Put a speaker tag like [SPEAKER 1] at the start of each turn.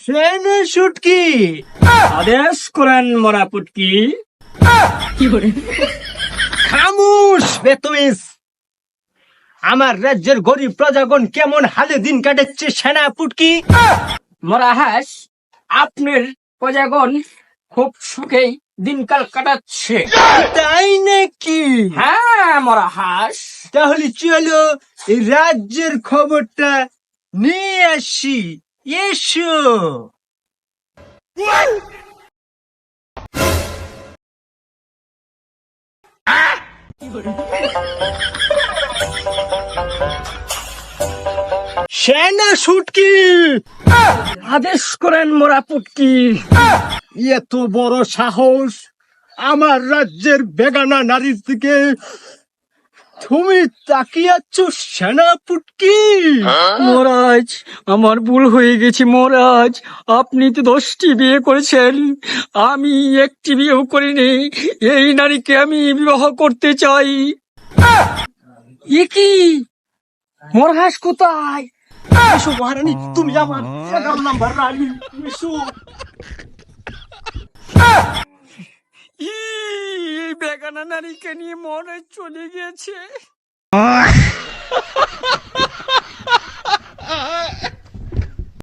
[SPEAKER 1] সেনা শুটকি,
[SPEAKER 2] আদেশ করেন মরা পুটকি।
[SPEAKER 1] খামুশ বেতমিস। আমার রাজ্যের গরিব প্রজাগণ কেমন হালে দিন কাটাচ্ছে সেনা পুটকি।
[SPEAKER 2] মরা হাঁস, আপনার প্রজাগণ খুব সুখেই দিনকাল কাটাচ্ছে।
[SPEAKER 1] তাই নাকি?
[SPEAKER 2] হ্যাঁ মরা হাঁস।
[SPEAKER 1] তাহলে চলো এই রাজ্যের খবরটা নিয়ে আসি। এসো। সেনা শুটকি,
[SPEAKER 2] আদেশ করেন মরা পুটকি।
[SPEAKER 1] এত বড় সাহস আমার রাজ্যের বেগানা নারীর দিকে তুমি তাকিয়ে আছো সেনা পুটকি?
[SPEAKER 2] মহারাজ, আমার ভুল হয়ে গেছে মহারাজ। আপনি তো 10টি বিয়ে করেছেন, আমি একটি বিয়েও করিনি। এই নারীকে আমি বিবাহ করতে চাই। এ কি, মহারাজ কোথায়?
[SPEAKER 1] এসো মহারানী, তুমি আমার 11 নাম্বার রানী। এসো।
[SPEAKER 2] এই বেগানা নারীকে নিয়ে মহারাজ চলে গেছে।